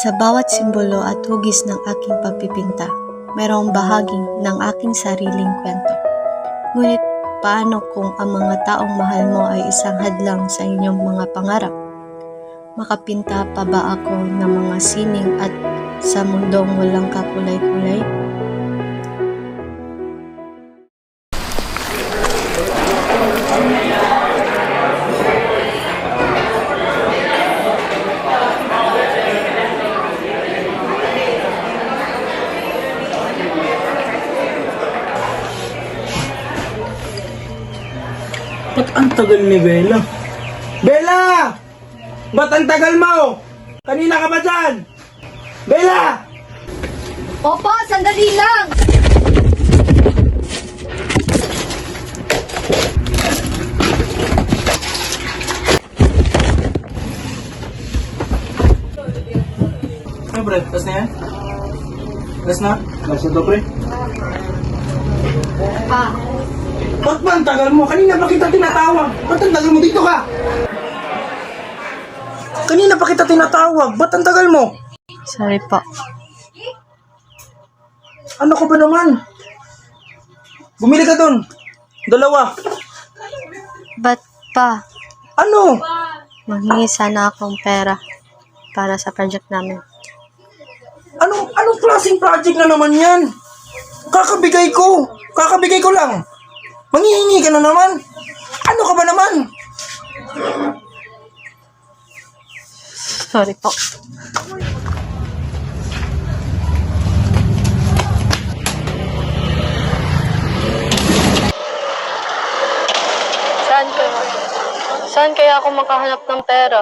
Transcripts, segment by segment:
Sa bawat simbolo at hugis ng aking pagpipinta, mayroong bahagi ng aking sariling kwento. Ngunit paano kung ang mga taong mahal mo ay isang hadlang sa inyong mga pangarap? Makapinta pa ba ako ng mga sining at sa mundong walang kakulay-kulay? Ba't ang tagal ni Bella? Bella! Ba't ang tagal mo? Kanina ka ba dyan? Bella! Opo, sandali lang! Ano pre? Last na yan? Last na? Last na to pre? Ah, Ba't ba ang tagal mo? Kanina pa kita tinatawag. Ba't ang tagal mo? Dito ka! Kanina pa kita tinatawag. Ba't ang tagal mo? Sorry po. Ano ko ba naman? Bumili ka dun. Dalawa. Ba't pa? Ano? Manghingi sana akong pera para sa project namin. Anong klaseng project na naman yan? Kakabigay ko. Kakabigay ko lang. Manghihingi ka na naman. Ano ka ba naman? Sorry po. Saan kaya ako makahanap ng pera?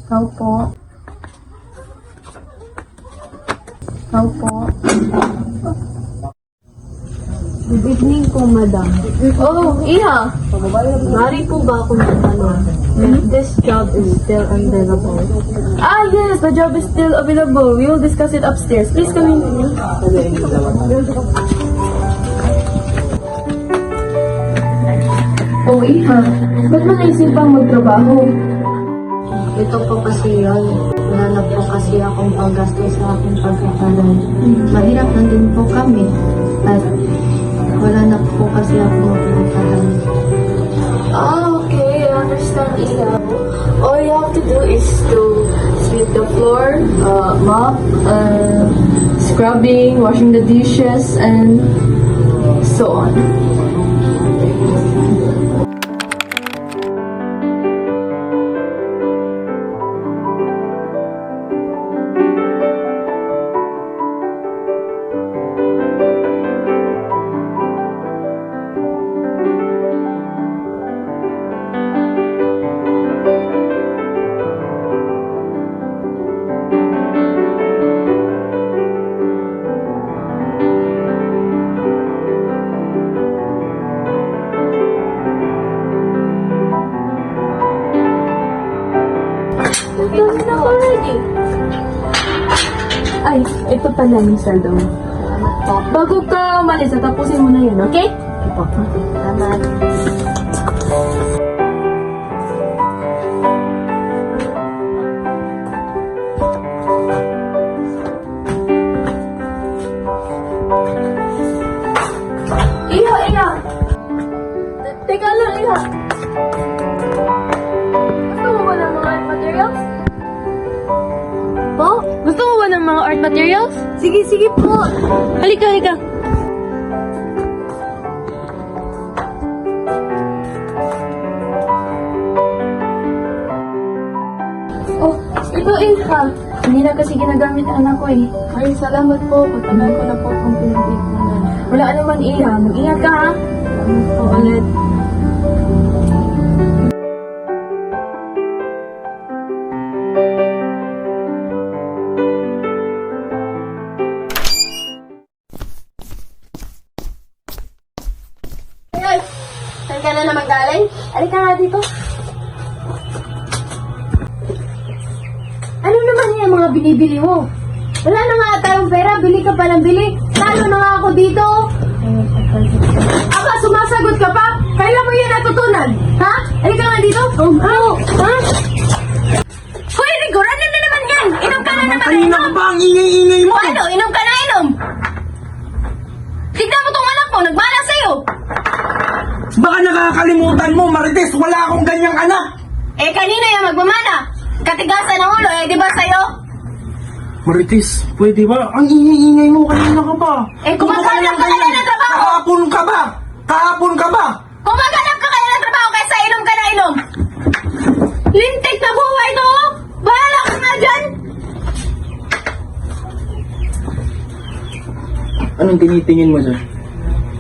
Ikaw po. Ikaw po. Good evening po, madam. oh, Iha! Mari po ba akong magtanong if this job is still available? Ah, yes, the job is still available. We will discuss it upstairs. Please come in. Oh, Iha, ba't mo naisip pang magtrabaho? Ito po kasi yun. Wala na po kasi akong paggasto sa aking pagkakaroon. Mahirap na din po kami. At wala na po kasi akong pagkakaroon. Ah, okay, I understand, Iha. All you have to do is to sweep the floor, mop, scrubbing, washing the dishes, and so on. Done na already. Ay, ito pala yung saldo mo. Bago ka umalis, tapusin mo na yun, okay? Salamat. Iha! Teka lang, Iha. Gusto mo ba ng mga art materials? Po? Gusto mo ba ng mga art materials? Sige po. Halika. Oh, ito Iha. Hindi na kasi ginagamit ang anak ko eh. Ay, salamat po. Patagal ko na po itong pinag-ipunan. Wala naman Iha. Mag-ingat ka ha. Salamat po ulit. Saan ka na naman galing? Halika nga dito. Ano naman yung mga binibili mo? Wala na nga tayong pera, bili ka pa ng bili. Talo na nga ako dito. Aba, Sumasagot ka pa? Kailan mo yan natutunan? Ha? Halika nga dito. Ha? Hoy, Rigor, ano na naman yan? Inom ka na naman. Kanina ka ba ang ingay-ingay mo? Ano? Inom ka na, inom. Tignan mo tong anak ko, nagmana sa'yo. Baka nakakalimutan mo, Marites, wala akong ganyang anak! Eh, kanino yan magmamana? Katigasan ng ulo, di ba sa'yo? Marites, pwede ba? Ang ingay-ingay mo, kanina ka pa. Eh, kung maghanap ka kaya ng trabaho. Kahapon ka ba? Kahapon ka ba? Kung maghanap ka kaya ng trabaho kaysa inom ka na inom. Lintik na buhay to. Bahala ka nga dyan. Anong tinitingin mo dyan?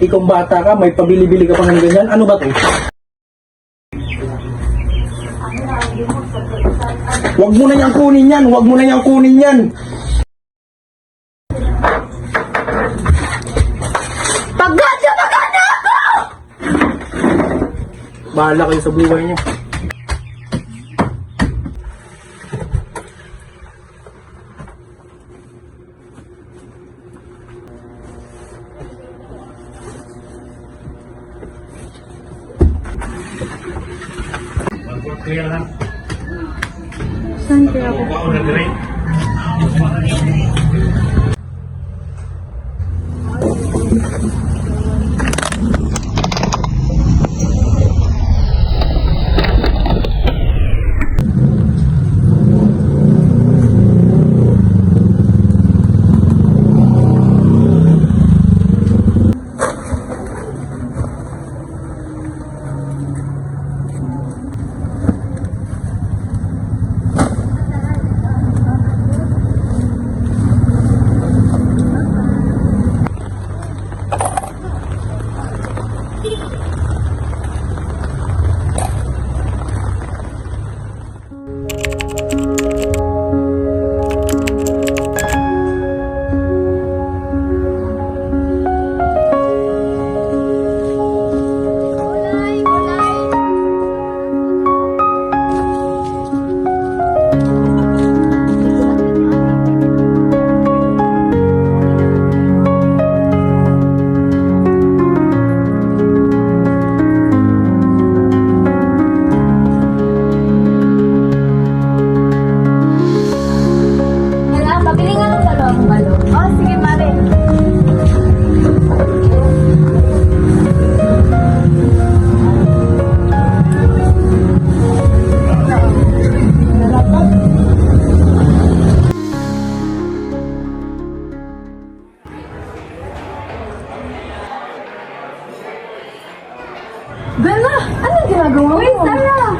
Ikaw bata ka, may pabili-bili ka pa ng ganyan. Ano ba to? Huwag mo na niyang kunin yan! Huwag mo na niyang kunin yan! Pagkatsa ako! Bahala kayo sa buhay niyo. Saan kaya ako? Hala, pabili nga ng dalawang balon. Oh, sige, mare. Bella, anong ginagawa mo? Wait, Sarah!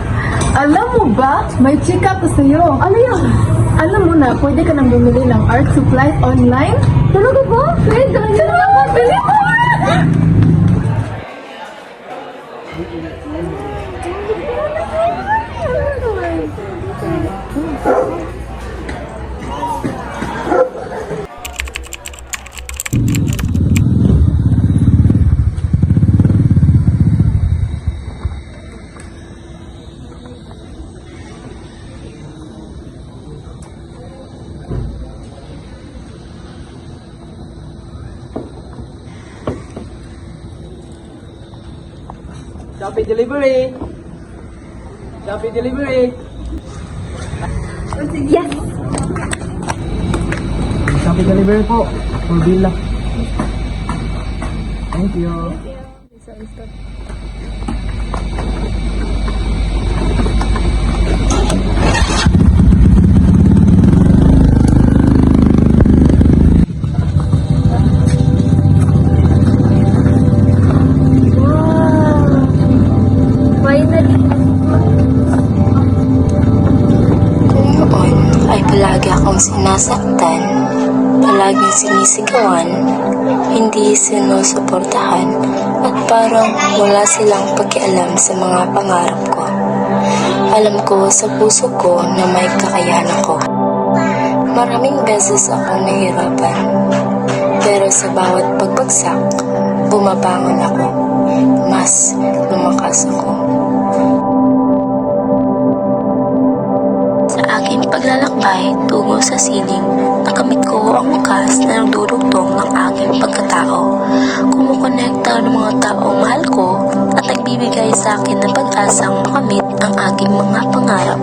Alam mo ba, may chika ko sa'yo. Ano yan? Alam mo na, pwede ka nang bumili ng art supplies online? Talaga ba? Pwede ka nang bili mo! Shopee Delivery! Shopee Delivery! Yes! Shopee Delivery po. For bill lang. Thank you. Noon ay palagi akong sinasaktan, palaging sinisigawan, hindi sinusuportahan at parang wala silang pakialam sa mga pangarap ko. Alam ko sa puso ko na may kakayahan ako. Maraming beses akong nahirapan, pero sa bawat pagbagsak, bumabangon ako. Mas lumakas ako. Sa aking Naglalakbay tungo sa sining, nakamit ko ang wakas na nagdurugtong ng aking pagkatao. Kumukonekta ng mga taong mahal ko at nagbibigay sa akin ng pag-asang makamit ang aking mga pangarap.